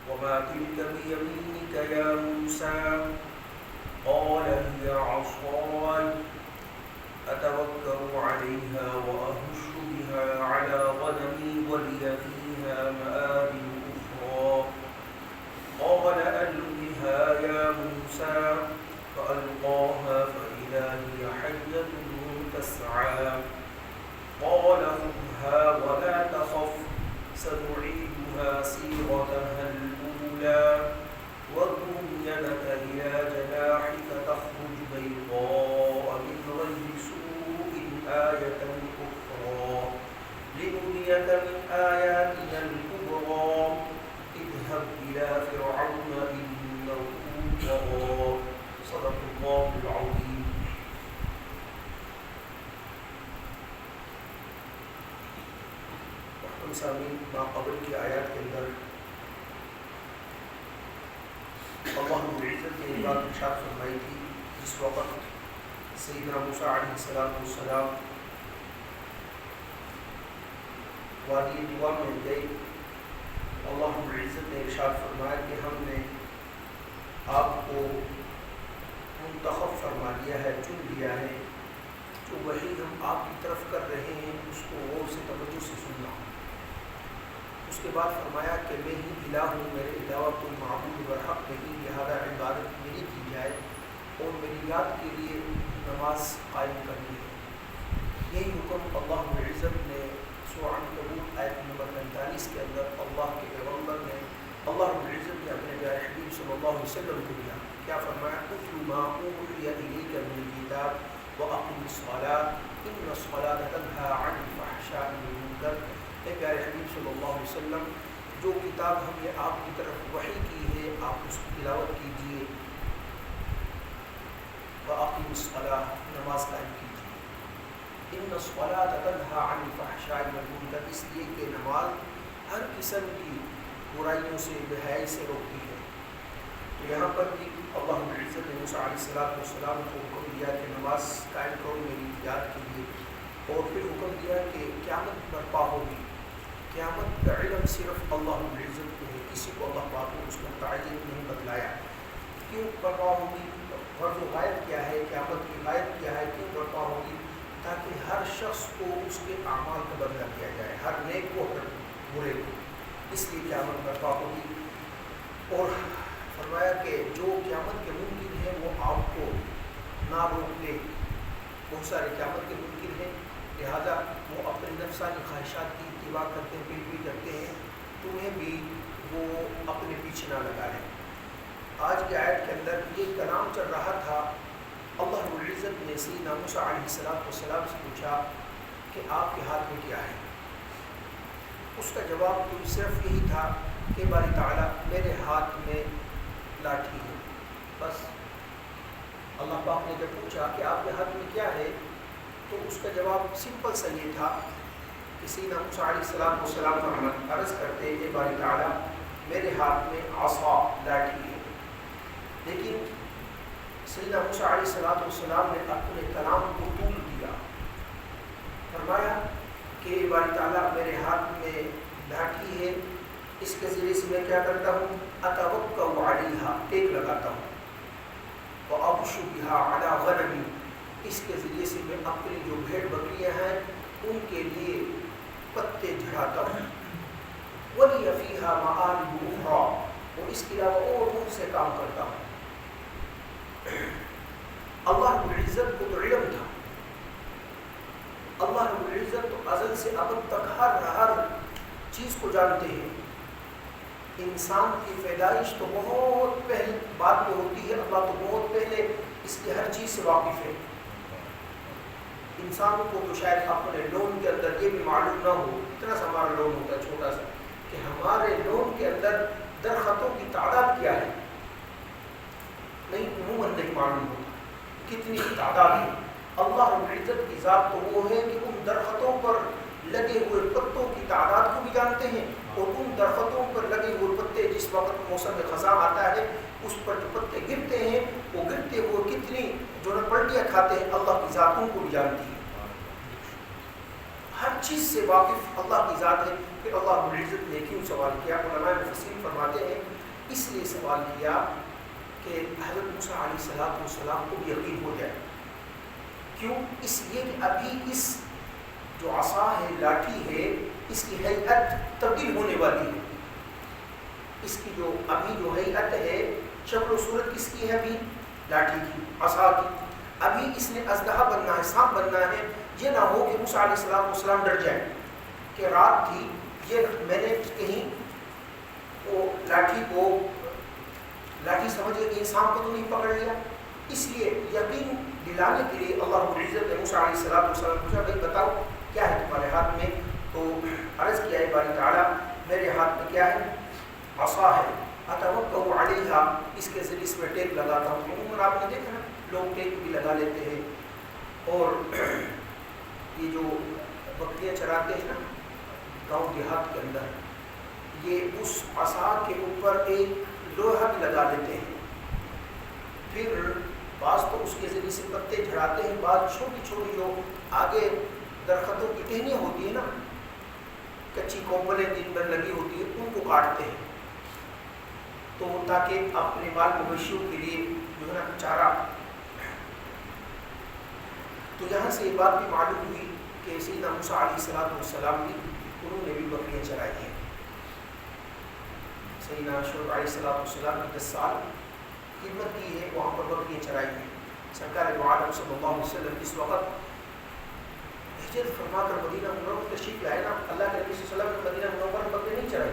وما تلك بيمينك يا موسى قال هي عصاي أتوكل عليها وأهش بها على غنمي ولي فيها مآرب أخرى قال ألقها يا موسى فألقاها فإذا هي حية تسعى قال خذها ولا تخف سنعيدها سيرتها الأولى واضم يدك إلى جناحك تخرج بيضاء من غير سوء آية أخرى لنريك من آياتنا الكبرى اذهب إلى فرعون إنه طغى صدق الله العظيم. سامعین ماقبل کی آیات کے اندر اللہ رب العزت نے ایک بات ارشاد فرمائی تھی جس وقت سیدنا موسیٰ علیہ السلام وادی طویٰ میں گئے. اللہ رب العزت نے ارشاد فرمایا کہ ہم نے آپ کو منتخب فرما لیا ہے, چن لیا ہے, جو وحی ہم آپ کی طرف کر رہے ہیں اس کو غور سے توجہ سے سننا. اس کے بعد فرمایا کہ میں ہی الہ ہوں, میرے علاوہ کوئی معبود برحق نہیں, لہذا عبادت میری کی جائے اور میری یاد کے لیے نماز قائم کرنی ہے. یہی حکم اللہ رب العزت نے سورہ عنکبوت آیت نمبر 45 کے اندر اللہ کے پیغمبر نے اللہ رب العزت نے اپنے پیارے حبیب صلی اللہ علیہ وسلم کو دیا. کیا فرمایا؟ اتل ما اوحی الیک من الکتاب واقم الصلاۃ ان الصلاۃ تنہی عن الفحشاء والمنکر. اے پیارے حبیب صلی اللہ علیہ وسلم, جو کتاب ہم نے آپ کی طرف وحی کی ہے آپ اس کی تلاوت کیجیے. وَأَقِمِ الصَّلَاةَ, نماز قائم کیجیے. إِنَّ الصَّلَاةَ تَنْهَى عَنِ الْفَحْشَاءِ وَالْمُنکَرِ, اس لیے کہ نماز ہر قسم کی برائیوں سے, بے حیائی سے روکتی ہے. تو یہاں پر بھی اللہ رب العزت نے موسیٰ علیہ السلام کو حکم دیا کہ نماز قائم کرو میری یاد کے لیے, اور پھر حکم دیا کہ قیامت برپا ہوگی. قیامت کا علم صرف اللہ رب العزت کو ہے, کسی کو اللہ پاک نے اس کو تعین نہیں بتلایا. کیوں برپا ہوگی, فرض و غائب کیا ہے, قیامت کی غائب کیا ہے, کیوں برپا ہوگی؟ تاکہ ہر شخص کو اس کے اعمال کا بدلہ دیا جائے, ہر نیک کو ہر برے کو. اس لیے قیامت برپا ہوگی. اور فرمایا کہ جو قیامت کے ممکن ہیں وہ آپ کو نہ روک لے. بہت سارے قیامت کے ممکن ہیں, لہذا وہ اپنے نفسانی خواہشات کی اتباع کرتے ہیں, پیروی کرتے ہیں, تمہیں بھی وہ اپنے پیچھے نہ لگا لیں. آج کی آیت کے اندر یہ کلام چل رہا تھا. اللہ رب العزت نے سیدنا موسیٰ علیہ السلام سے پوچھا کہ آپ کے ہاتھ میں کیا ہے؟ اس کا جواب تو صرف یہی تھا کہ باری تعالیٰ میرے ہاتھ میں لاٹھی ہے, بس. اللہ پاک نے جب پوچھا کہ آپ کے ہاتھ میں کیا ہے تو اس کا جواب سمپل سا یہ تھا کہ سیدنا موسیٰ علیہ السلام عرض کرتے کہ باری تعالیٰ میرے ہاتھ میں عصا, لاٹھی ہے. لیکن سیدنا موسیٰ علیہ السلام نے اپنے کلام کو طول دیا. فرمایا کہ باری تعالیٰ میرے ہاتھ میں لاٹھی ہے, اس کے ذریعے سے میں کیا کرتا ہوں؟ اتوکل علیہا, ٹیک لگاتا ہوں. وابش بہا علی غنمی, اس کے ذریعے سے میں اپنی جو بھیڑ بکریاں ہیں ان کے لیے پتے جھڑاتا ہوں. ولی فیہا مآرب اخرى, اور اس کے علاوہ اور بہت سے کام کرتا ہوں. اللہ رب العزت کو تو علم تھا. اللہ رب العزت تو ازل سے ابد تک ہر چیز کو جانتے ہیں. انسان کی پیدائش تو بہت پہلے بعد میں ہوتی ہے, اللہ تو بہت پہلے اس کی ہر چیز سے واقف ہے. انسان کو تو شاید اپنے لون کے اندر یہ بھی معلوم نہ ہو, اتنا سا ہمارا لون ہوتا ہے چھوٹا سا, کہ ہمارے لون کے اندر درختوں کی تعداد کیا ہے, نہیں, عموماً نہیں معلوم ہوتا کتنی تعداد ہے. اللہ رب العزت کی ذات تو وہ ہے کہ ان درختوں پر لگے ہوئے پتوں کی تعداد کو بھی جانتے ہیں, اور ان درختوں پر لگے ہوئے پتے جس وقت موسم خزاں آتا ہے اس پر جو پتے گرتے ہیں وہ گرتے ہوئے کتنی جو پلٹیاں کھاتے ہیں, اللہ کی ذاتوں کو بھی جانتی ہے. ہر چیز سے واقف اللہ کی ذات ہے. پھر اللہ رب العزت نے کیوں سوال کیا؟ علماء مفسرین فرماتے ہیں اس لیے سوال کیا کہ حضرت موسیٰ علیہ السلام کو بھی یقین ہو جائے. کیوں؟ اس لیے کہ ابھی اس جو عصا ہے، لاٹھی ہے، اس کی ہیئت تبدیل ہونے والی ہے. اس کی جو ابھی جو ہیئت ہے، شکل و صورت کس کی ہے؟ ابھی لاٹھی کی، عصا کی. ابھی اس نے اژدہا بننا ہے، سانپ بننا ہے. یہ نہ ہو کہ موسیٰ علیہ السلام ڈر جائے کہ رات تھی، یہ میں نے کہیں وہ لاٹھی سمجھ گئے کہ انسان کو تو نہیں پکڑ لیا. اس لیے یقین دلانے کے لیے اللہ رب العزت نے موسیٰ علیہ السلام پوچھا بھائی بتاؤ کیا ہے تمہارے ہاتھ میں؟ تو عرض کیا ہے باری تعالیٰ میرے ہاتھ میں کیا ہے؟ عصا ہے. اتوکل علیہا، اس کے ذریعے اس میں ٹیپ لگاتا ہوں. عموماً آپ نے دیکھا نا لوگ ٹیپ بھی لگا لیتے ہیں. اور یہ جو بکریاں چراتے ہیں نا گاؤں دیہات کے اندر، یہ اس عصا کے اوپر ایک لوہا بھی لگا دیتے ہیں. پھر بعض تو اس کے ذریعے سے پتے جھڑاتے ہیں، بعض چھوٹی چھوٹی جو آگے درختوں کی ٹہنیاں ہوتی ہیں نا، کچی کومبلیں دن بھر لگی ہوتی ہیں، ان کو کاٹتے ہیں تو تاکہ اپنے مال مویشیوں کے لیے جو ہے نا چارہ. تو یہاں سے یہ بات بھی معلوم ہوئی کہ سیدنا موسیٰ علیہ السلام بھی انہوں نے بھی بکریاں چرائی ہیں. سیدنا شعیب علیہ السلام نے 10 سال خدمت کی ہے، وہاں پر بکریاں چرائی ہیں. سرکار دو عالم صلی اللہ علیہ وسلم اس وقت ہجرت فرما کر مدینہ منورہ تشریف لائے نا. اللہ کے نبی صلی اللہ علیہ وسلم نے مدینہ منورہ میں بکریاں نہیں چرائی.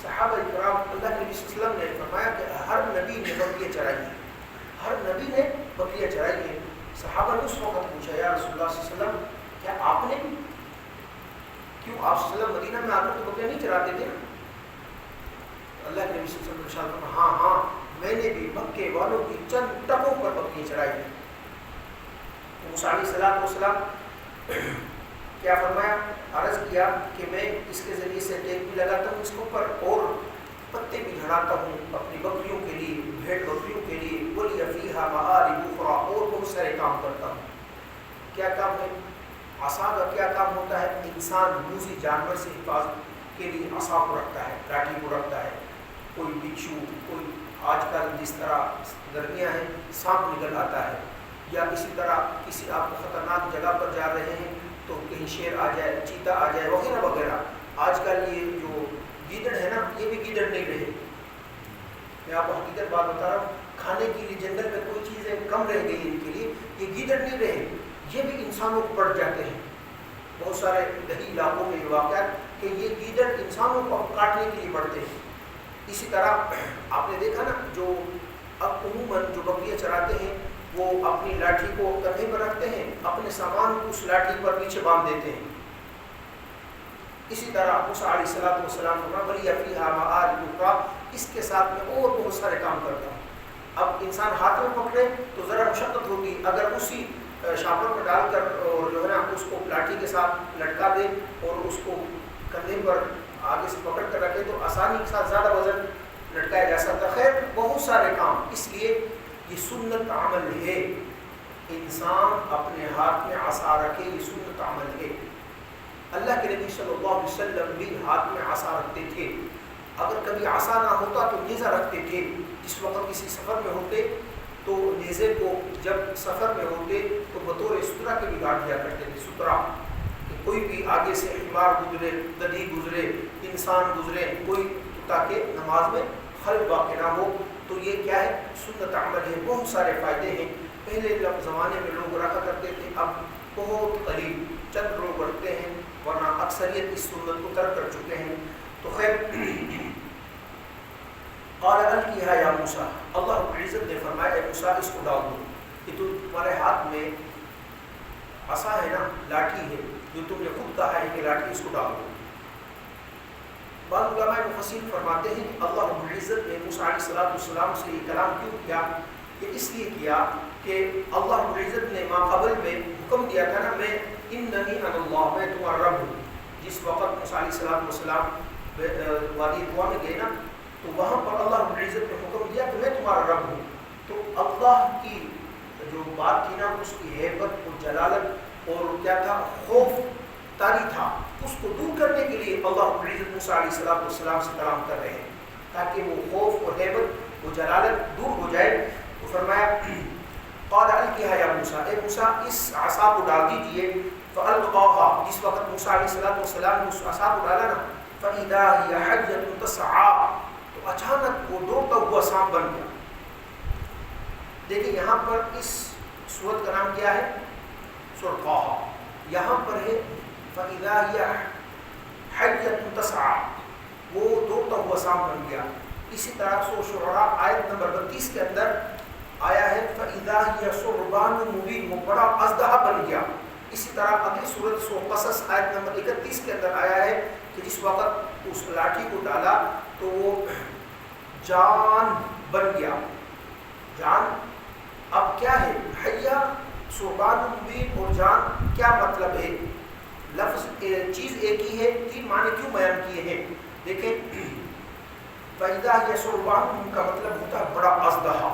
صحابہ کرام اللہ کے نبی صلی اللہ علیہ وسلم نے فرمایا کہ ہر نبی نے بکریاں چرائی ہیں، ہر نبی نے بکریاں چرائی ہیں. صحابہ نے اس وقت پوچھا یا رسول اللہ صلی اللہ علیہ وسلم کیا آپ نے بھی؟ کیوں آپ صلی اللہ علیہ وسلم مدینہ میں آ کر تو بکریاں نہیں چراتے تھے؟ اللہ کے نبی صلی اللہ علیہ وسلم نے ہاں میں نے بھی مکے والوں کی چند ٹکوں پر بکریاں چرائی ہیں. موسیٰ علیہ السلام کیا فرمایا؟ عرض کیا کہ میں اس کے ذریعے سے ٹیپ بھی لگاتا ہوں اس کے اوپر اور پتے بھی جھڑاتا ہوں اپنی بکریوں کے لیے، بھیڑ بکریوں کے لیے. وَلِيَ فِيهَا مَآرِبُ أُخْرَىٰ، اور بہت سارے کام کرتا ہوں. کیا کام ہے؟ عصا کا کیا کام ہوتا ہے؟ انسان موذی جانور سے حفاظت کے لیے عصا کو رکھتا ہے، لاٹھی کو رکھتا ہے. کوئی بچھو، کوئی آج کل جس طرح گرمیاں ہیں سانپ نکل آتا ہے، یا اسی طرح کسی آپ خطرناک جگہ پر جا رہے ہیں تو کہیں شیر آ جائے، چیتا آ جائے وغیرہ وغیرہ. آج کل یہ جو گیدڑ ہے نا، یہ بھی گیدڑ نہیں رہے. میں آپ کو حقیقت بات بتا رہا ہوں، کھانے کے لیے جنگل میں کوئی چیزیں کم رہ گئی ان کے لیے، یہ گیدڑ نہیں رہے. یہ بھی انسانوں کو پڑ جاتے ہیں. بہت سارے دیہی علاقوں میں یہ واقعات کہ یہ گیدڑ انسانوں کو کاٹنے کے لیے بڑھتے ہیں. اسی طرح آپ نے دیکھا نا جو اب عموماً جو بکریاں چراتے ہیں وہ اپنی لاٹھی کو کندھے پر رکھتے ہیں، اپنے سامان اس لاٹھی پر پیچھے باندھ دیتے ہیں. اسی طرح موسیٰ علیہ السلام وَلِيَ فِيهَا مَآرِبُ أُخْرَىٰ، اس کے ساتھ میں اور بہت سارے کام کرتا ہوں. اب انسان ہاتھ میں پکڑے تو ذرا مشقت ہوگی، اگر اسی شاپر میں ڈال کر اور جو ہے نا اس کو لاٹھی کے ساتھ لٹکا دے اور اس کو کندھے پر آگے سے پکڑ کر رکھے تو آسانی کے ساتھ زیادہ وزن لٹکایا جا سکتا. خیر بہت سارے کام. اس لیے یہ سنت عمل ہے، انسان اپنے ہاتھ میں عصا رکھے، یہ سنت عمل ہے. اللہ کے نبی صلی اللہ علیہ وسلم بھی ہاتھ میں عصا رکھتے تھے. اگر کبھی عصا نہ ہوتا تو نیزہ رکھتے تھے. جس وقت کسی سفر میں ہوتے تو نیزے کو جب سفر میں ہوتے تو بطور سترہ کے بھی گاڑ دیا کرتے تھے. سترہ کہ کوئی بھی آگے سے حمار گزرے، گدھی گزرے، انسان گزرے، کوئی تاکہ نماز میں خلل واقع نہ ہو. تو یہ کیا ہے؟ سنت عمل ہے. بہت سارے فائدے ہیں. پہلے زمانے میں لوگ رکھا کرتے تھے، اب بہت قریب چند لوگ رکھتے ہیں، ورنہ اکثریت اس سنت کو ترک کر چکے ہیں. تو خیر قال القیہا یا موسیٰ، اللہ رب العزت نے فرمایا اے موسیٰ اس کو ڈال دو. کہ تمہارے ہاتھ میں عصا ہے نا، لاٹھی ہے، جو تم نے خود کہا ہے کہ لاٹھی اس کو ڈال دو. بعض علماء مفسرین فرماتے ہیں کہ اللہ رب العزت نے موسیٰ علیہ السلام سے یہ کلام کیوں کیا؟ کہ اس لیے کیا کہ اللہ رب العزت نے ما قبل میں حکم دیا تھا نا، میں اننی انا اللہ، میں تمہارا رب ہوں. جس وقت موسیٰ علیہ السلام وادی طویٰ میں گئے نا تو وہاں پر اللہ رب العزت نے حکم دیا کہ میں تمہارا رب ہوں. تو اللہ کی جو بات تھی نا، اس کی ہیبت اور جلالت اور کیا تھا، خوف طاری تھا اس کو دور کرنے کے لیے اللہ رب العزت موسیٰ علیہ السلام سے کلام کر رہے ہیں تاکہ وہ خوف اور ہیبت وہ جلالت دور ہو جائے. تو فرمایا قال القها یا موسیٰ، اے موسیٰ اس عصا کو ڈال دیجئے. فالقاها، جس وقت موسیٰ علیہ السلام نے اس عصا کو ڈالا نا، فاذا هي حية تسعى، تو اچانک وہ دوڑتا ہوا سانپ بن گیا. دیکھیں یہاں پر اس سورت کا نام کیا ہے؟ سورۃ طٰہٰ. یہاں پر ہے فاذا هي حية تسعى، وہ دوڑتا ہوا سانپ بن گیا. اسی طرح سورۃ شعراء آیت نمبر 32 کے اندر آیا ہے فاذا هي ثعبان مبین، وہ بڑا اژدہا بن گیا. اسی طرح اگلی سورۃ سورۃ قصص آیت نمبر 31 کے اندر آیا ہے کہ جس وقت اس لاٹھی کو ڈالا تو وہ جان بن گیا. جان اب کیا ہے؟ حیہ، ثعبان مبین اور جان کیا مطلب ہے؟ لفظ چیز ایک ہی ہے، تین معنی کیوں بیان کیے ہیں؟ دیکھیں فاذا هي ثعبان کا مطلب ہوتا ہے بڑا اژدہا.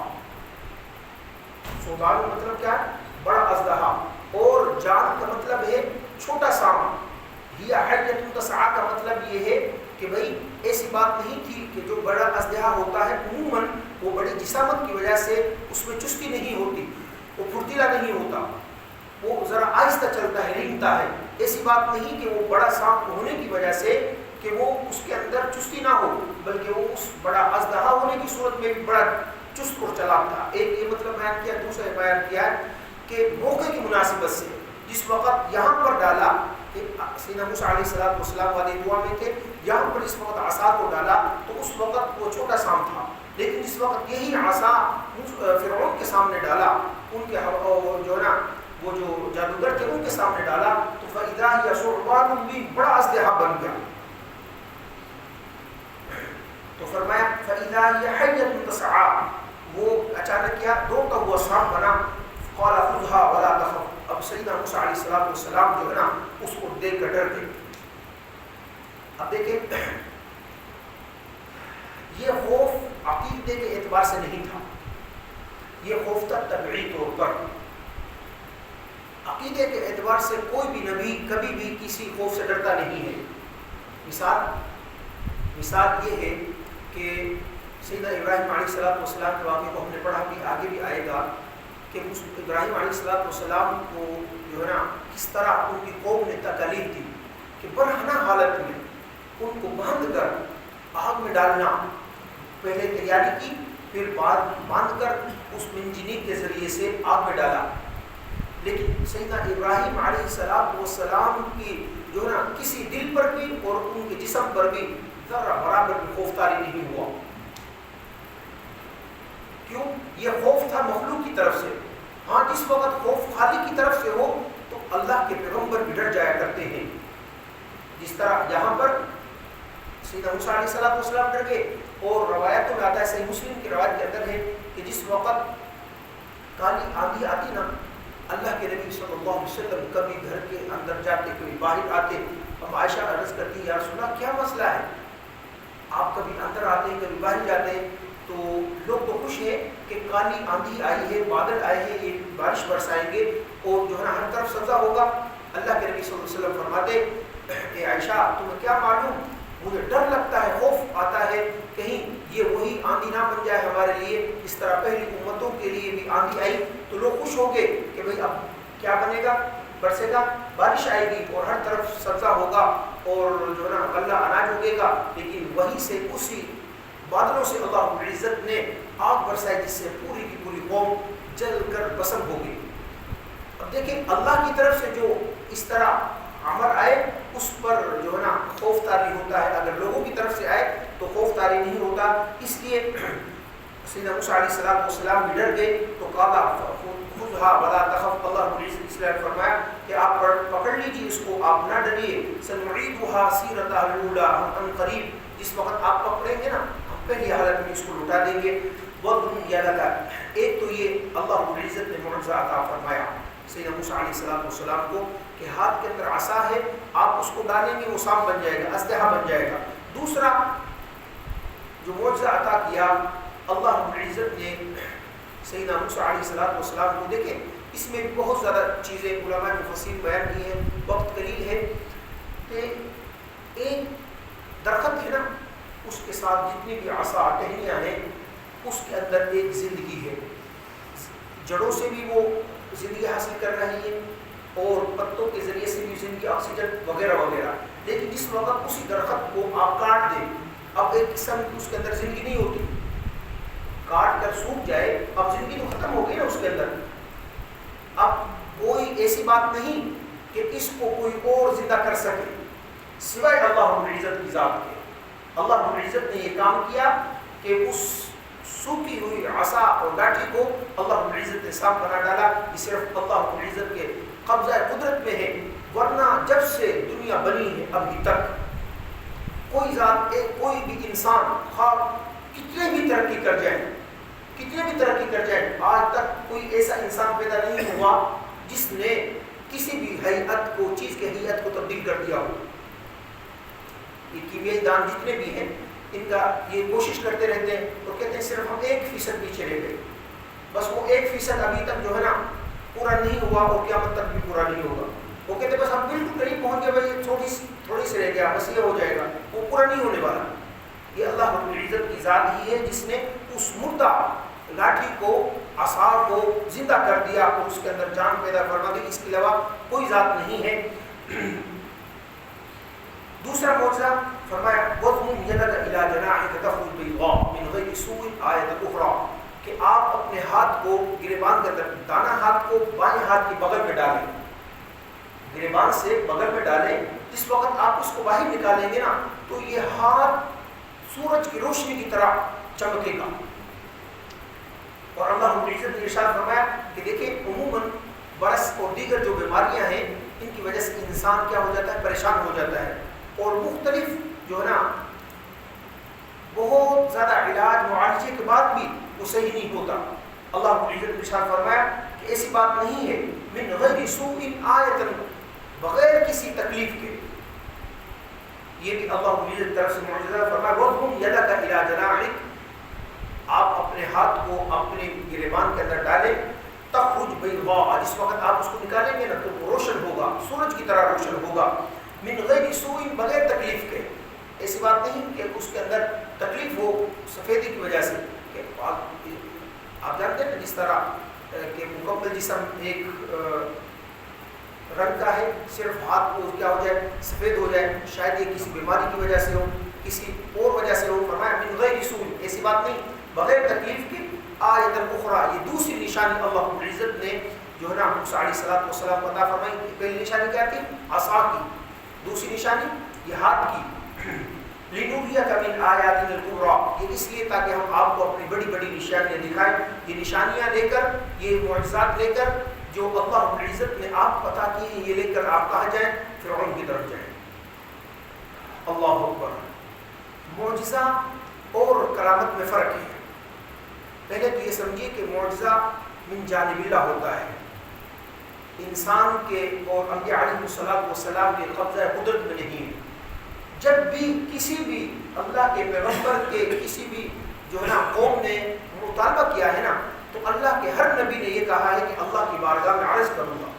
ثعبان مطلب کیا ہے؟ بڑا اژدہا. اور جان کا مطلب ہے چھوٹا سانپ. ہی حیۃ تسعیٰ کا مطلب یہ ہے کہ بھئی ایسی بات نہیں تھی کہ جو بڑا اژدہا ہوتا ہے عموماً وہ بڑی جسامت کی وجہ سے اس میں چستی نہیں ہوتی، وہ پھرتیلا نہیں ہوتا، وہ ذرا آہستہ چلتا ہے، رینگتا ہے. ایسی بات نہیں کہ وہ بڑا سانپ ہونے کی وجہ سے کہ وہ اس کے اندر چستی نہ ہو، بلکہ وہ اس بڑا اژدہا ہونے کی صورت میں بھی بڑا چست اور چلاک تھا. ایک یہ مطلب بیان کیا. دوسرا بیان کیا کہ موقع کی مناسبت سے جس وقت یہاں پر ڈالا کہ سیدنا موسیٰ علیہ السلام والے دعا میں تھے، یہاں پر اس وقت عصا کو ڈالا تو اس وقت وہ چھوٹا سانپ تھا. لیکن جس وقت یہی عصا فرعون کے سامنے ڈالا، ان کے جو ہے نا وہ جو جادوگر تھے ان کے سامنے ڈالا تو فاذا هي ثعبان مبین، بڑا اژدہا بن گیا. تو فرمایا فاذا هي حية تسعى، وہ اچانک کیا؟ دوڑتا ہوا سانپ بنا. قال خذها ولا تخف. اب سیدنا موسیٰ علیہ السلام جو ہے نا اس کو دیکھ کر ڈر گئے. اب دیکھیں یہ خوف عقیدے کے اعتبار سے نہیں تھا، یہ خوف تھا طبعی طور پر. عقیدے کے اعتبار سے کوئی بھی نبی کبھی بھی کسی خوف سے ڈرتا نہیں ہے. مثال یہ ہے کہ سیدنا ابراہیم علیہ السلام کے واقعے کو ہم نے پڑھا بھی، آگے بھی آئے گا کہ ابراہیم علیہ السلام کو جو ہے نا کس طرح ان کی قوم نے تکلیف دی کہ برہنہ حالت میں ان کو باندھ کر آگ میں ڈالنا. پہلے تیاری کی، پھر بعد باندھ کر اس منجنیق کے ذریعے سے آگ میں ڈالا. لیکن سیدنا ابراہیم علیہ السلام کی جو ہے نا کسی دل پر بھی اور ان کے جسم پر بھی ذرا برابر بھی خوف طاری نہیں ہوا. کیوں؟ یہ خوف تھا مخلوق کی طرف سے. ہاں جس وقت خوف خالق کی طرف سے ہو تو اللہ کے پیغمبر بھی ڈر جایا کرتے ہیں. جس طرح یہاں پر سیدنا موسیٰ علیہ السلام ڈر گئے. اور روایتوں میں آتا ہے، صحیح مسلم کی روایت کے اندر ہے کہ جس وقت کالی آندھی آتی نا، اللہ کے نبی صلی اللہ علیہ وسلم کبھی گھر کے اندر جاتے، کبھی باہر آتے. ہم عائشہ عرض کرتی یا رسول اللہ کیا مسئلہ ہے؟ آپ کبھی اندر آتے ہیں کبھی باہر جاتے ہیں، تو لوگ تو خوش ہیں کہ کالی آندھی آئی ہے، بادل آئے ہیں، یہ بارش برسائیں گے اور جو ہے نا ہر طرف سبزہ ہوگا. اللہ کے نبی صلی اللہ علیہ وسلم فرماتے اے عائشہ تمہیں کیا معلوم، مجھے ڈر لگتا ہے، خوف آتا ہے کہیں یہ وہی آندھی نہ بن جائے ہمارے لیے اس طرح پہلی امتوں کے لیے بھی آندھی آئی تو لوگ خوش ہوں گے کہ بھئی اب کیا بنے گا، برسے گا، بارش آئے گی اور ہر طرف سبزہ ہوگا اور جو ہے نا اللہ اناج اگے گا. لیکن وہیں سے اسی بادلوں سے اللہ رب العزت نے آگ برسائی جس سے پوری کی پوری قوم جل کر بسم ہو گئی. اب دیکھیں اللہ کی طرف سے جو اس طرح امر آئے اس پر جو ہے نا خوف طاری ہوتا ہے، اگر لوگوں کی طرف سے آئے تو خوف طاری نہیں ہوتا. اس لیے سیدنا موسیٰ علیہ السلام بھی ڈر گئے تو قالا خذها ولا تخف. اللہ رب العزت اس لیے فرمایا کہ آپ پکڑ لیجیے اس کو، آپ نہ ڈریے. سنعيدها سیرتها الاولى، ہم قریب جس وقت آپ پکڑیں گے نا ہم پہلی حالت میں اس کو لوٹا دیں گے. وَضْمُمْ يَدَكَ، ایک تو یہ اللہ رب العزت نے معجزہ عطا فرمایا سیدنا موسیٰ علیہ السلام کو کہ ہاتھ کے اندر عصا ہے، آپ اس کو ڈالیں گے وہ سانپ بن جائے گا، اژدہا بن جائے گا. دوسرا جو معجزہ عطا کیا اللہ رب العزت نے سیدنا موسیٰ علیہ السلام کو، دیکھیں اس میں بھی بہت زیادہ چیزیں علماء مفسرین بیان کی ہیں، وقت قلیل ہے. کہ ایک درخت ہے نا، اس کے ساتھ جتنی بھی عصا ٹہنیاں ہیں اس کے اندر ایک زندگی ہے، جڑوں سے بھی وہ زندگی حاصل کر رہی ہے اور پتوں کے ذریعے سے بھی زندگی، آکسیجن وغیرہ وغیرہ. لیکن جس وقت اسی درخت کو آپ کاٹ دیں، اب ایک قسم کی اس کے اندر زندگی نہیں ہوتی، کاٹ کر سوکھ جائے، اب زندگی تو ختم ہو گئی نا اس کے اندر. اب کوئی ایسی بات نہیں کہ اس کو کوئی اور زندہ کر سکے سوائے اللہ رب العزت کی ذات کے. اللہ رب العزت نے یہ کام کیا کہ اس سوکھی ہوئی عصا اور لاٹھی کو اللہ رب العزت نے صاف بنا ڈالا. یہ صرف اللہ رب العزت کے قبضہ قدرت میں ہے، ورنہ جب سے دنیا بنی ہے ابھی تک کوئی ذات، کوئی بھی انسان خواہ کتنے بھی ترقی کر جائیں، کتنے بھی ترقی کر جائیں، آج تک کوئی ایسا انسان پیدا نہیں ہوا جس نے کسی بھی ہیئت کو، چیز کے ہیئت کو تبدیل کر دیا ہو. یہ کیمیائی دان جتنے بھی ہیں ان کا یہ کوشش کرتے رہتے ہیں اور کہتے ہیں صرف ہم 1% پیچھے رہ گئے، بس وہ 1% ابھی تک جو ہے نا پورا نہیں ہوا اور قیامت تک بھی پورا نہیں ہوگا. وہ کہتے ہیں بس ہم بالکل قریب پہنچ گئے، بھائی تھوڑی سی رہ گیا، بس یہ ہو جائے گا، وہ پورا نہیں ہونے والا. یہ اللہ رب العزت کی ذات ہی ہے جس نے اس مردہ لاٹھی کو، عصا کو زندہ کر دیا اور اس کے اندر جان پیدا فرما دی. اس کے علاوہ کوئی ذات نہیں ہے. دوسرا معجزہ فرمایا وَضْمُمْ يَدَكَ إِلَىٰ جَنَاحِكَ تَخْرُجْ بَيْضَاءَ مِنْ غَيْرِ سُوءٍ آیَةً أُخْرَىٰ، کہ آپ اپنے ہاتھ کو گریبان کے اندر، دانا ہاتھ کو بائیں ہاتھ کی بغل میں ڈالیں، گریبان سے بغل میں ڈالیں. جس وقت آپ اس کو باہر نکالیں گے نا تو یہ ہاتھ سورج کی روشنی کی طرح چمکے گا. اور اللہ رب العزت نے ارشاد فرمایا کہ دیکھیں عموماً برس اور دیگر جو بیماریاں ہیں ان کی وجہ سے انسان کیا ہو جاتا ہے، پریشان ہو جاتا ہے، اور مختلف جو ہے نا بہت زیادہ علاج معالجے کے بعد بھی وہ صحیح نہیں ہوتا. اللہ رب العزت نے ارشاد فرمایا کہ ایسی بات نہیں ہے، من غیر سوء آیۃ، بغیر کسی تکلیف کے. یہ بھی اللہ رب العزت کی طرف سے معجزہ. فرمایا وَضْمُمْ يَدَكَ إِلَىٰ جَنَاحِكَ، آپ اپنے ہاتھ کو اپنے گریبان کے اندر ڈالیں. تخرج بیضاء، جس وقت آپ اس کو نکالیں گے نا تو وہ روشن ہوگا، سورج کی طرح روشن ہوگا. من غیر سوء، بغیر تکلیف کے. ایسی بات نہیں کہ اس کے اندر تکلیف ہو سفیدی کی وجہ سے. کہ آپ جانتے ہیں جس طرح کہ مکمل جسم ایک رنگ کا ہے، صرف ہاتھ کو کیا ہو جائے، سفید ہو جائے، شاید یہ کسی بیماری کی وجہ سے ہو، کسی اور وجہ سے ہو. فرمایا من غیر سوء، ایسی بات نہیں، بغیر تکلیف کی. آیۃ اخری، یہ دوسری نشانی اللہ رب العزت نے جو ہے نا موسیٰ علیہ السلام کو عطا فرمائی. پہلی نشانی کیا تھی؟ عصا کی. دوسری نشانی یہ ہاتھ کی. لِنُرِيَكَ مِنْ آیَاتِنَا الْكُبْرَىٰ، یہ اس لیے تاکہ ہم آپ کو اپنی بڑی بڑی نشانیاں دکھائیں. یہ نشانیاں لے کر، یہ معجزات لے کر جو اللہ رب العزت نے آپ کو عطا کی ہیں، یہ لے کر آپ کہاں جائیں؟ فرعون کی طرف جائیں. اللہ اکبر. معجزہ اور کرامت میں فرق ہے. پہلے تو یہ سمجھیے کہ معجزہ من جانب اللہ ہوتا ہے، انسان کے اور انبیاء علیہ السلام کے قبضہ قدرت میں نہیں. جب بھی کسی بھی اللہ کے پیغمبر کے کسی بھی جو ہے نا قوم نے مطالبہ کیا ہے نا تو اللہ کے ہر نبی نے یہ کہا ہے کہ اللہ کی بارگاہ میں عرض کروں گا.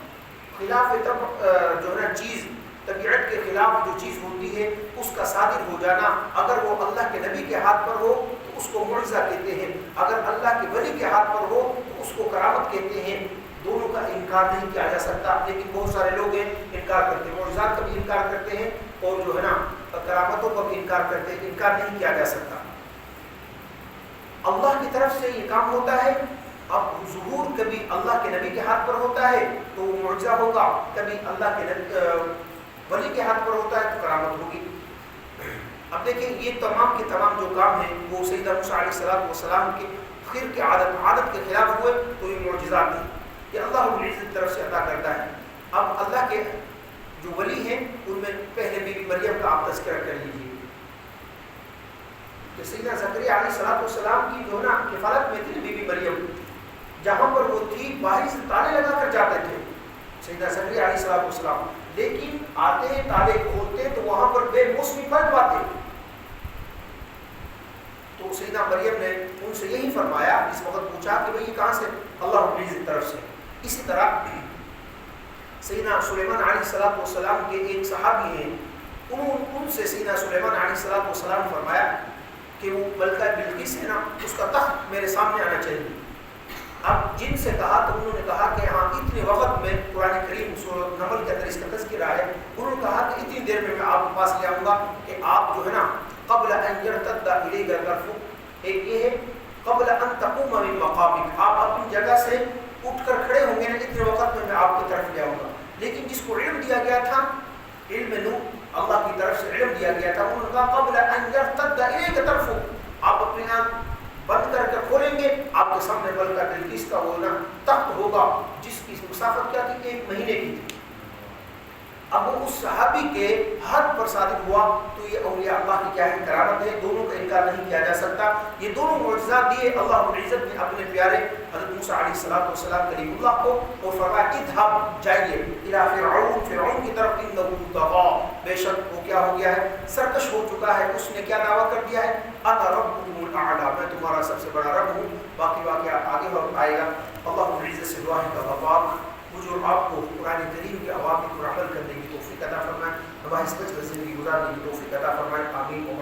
خلاف جو ہے نا چیز، طبیعت کے خلاف جو چیز ہوتی ہے اس کا صادر ہو جانا، اگر وہ اللہ کے نبی کے ہاتھ پر ہو تو اس کو معجزہ کہتے ہیں، اگر اللہ کے ولی کے ہاتھ پر ہو تو اس کو کرامت کہتے ہیں. دونوں کا انکار نہیں کیا جا سکتا، لیکن بہت سارے لوگ ہیں انکار کرتے ہیں، معجزات کا بھی انکار کرتے ہیں اور جو ہے نا کرامتوں کا بھی انکار کرتے ہیں. انکار نہیں کیا جا سکتا. اللہ کی طرف سے یہ کام ہوتا ہے. اب ظہور کبھی اللہ کے نبی کے ہاتھ پر ہوتا ہے تو وہ معجزہ ہوگا، کبھی اللہ کے ولی کے ہاتھ پر ہوتا ہے تو کرامت ہوگی. اب دیکھیں یہ تمام کے تمام جو کام ہیں وہ سیدنا موسیٰ علیہ السلام کے خیر کے عادت کے خلاف ہوئے تو یہ معجزات ہیں، یہ اللہ رب العزت کی طرف سے عطا کرتا ہے. اب اللہ کے جو ولی ہیں ان میں پہلے بی بی مریم کا آپ تذکرہ کر لیجیے. کہ سیدنا زکریا علیہ السلام کی جو ہے نا کفالت میں تھی بی بی مریم، جہاں پر وہ تھی باہر سے تالے لگا کر جاتے تھے سیدنا زکریا علیہ السلام، لیکن آتے تالے کھولتے تو وہاں پر بے موسمی پھل پاتے. تو سیدنا مریم نے ان سے یہی فرمایا، اس وقت پوچھا کہ بھئی کہاں سے؟ اللہ رب العزت کی طرف سے. اسی طرح سیدنا سلیمان علیہ السلام کے ایک صحابی ہیں ان سے سیدنا سلیمان علیہ السلام فرمایا کہ وہ ملکہ بلقیس ہے نا، اس کا تخت میرے سامنے آنا چاہیے۔ اب جن سے کہا تو انہوں نے کہا کہ ہاں اتنے وقت میں، قرآن کریم سورۃ نمل کے اندر اس کا تذکرہ ہے، انہوں نے کہا کہ اتنی دیر میں آپ کے پاس لے آؤں گا کہ آپ جو ہے نا قبل ان یرتد الیک طرفک، ایک یہ ہے قبل ان تقوم من مقامک، آپ اپنی جگہ سے اٹھ کر کھڑے ہوں گے نا، اتنے وقت میں آپ کی طرف لے آؤں گا۔ لیکن جس کو علم دیا گیا تھا، علم نور اللہ کی طرف سے علم دیا گیا تھا، انہوں نے کہا قبل ان یرتد الیک طرفک، آپ اپنے آنکھ بند کر کے کھولیں گے، آپ کے سامنے ملکہ بلقیس کا وہ نا تخت ہوگا جس کی مسافت کیا تھی، 1 مہینے کی تھی۔ اب وہ اس صحابی کے حد پر صادق ہوا، تو یہ اولیاء اللہ کی کیا ہے کرامت ہے، دونوں کا انکار نہیں کیا جا سکتا۔ یہ دونوں معجزات دیے اللہ رب العزت نے اپنے پیارے حضرت موسیٰ علیہ السلام کلیم اللہ کو، اور فرمایا اذهب، جائیے الی فرعون، فرعون کی طرف، انه طغى، بے شک وہ کیا ہو گیا ہے، سرکش ہو چکا ہے۔ اس نے کیا دعویٰ کر دیا ہے، انا ربکم الاعلی، میں تمہارا سب سے بڑا رب ہوں۔ باقی واقعہ آگے آئے گا۔ اللہ رب العزت سے دعا ہے کہ اللہ پاک مجھے اور آپ کو قرآن کریم کے اوامر پر عمل کرنے کی توفیق عطا فرمائے، نواحس بچ کر زندگی گزارنے کی توفیق عطا فرمائے، آمین۔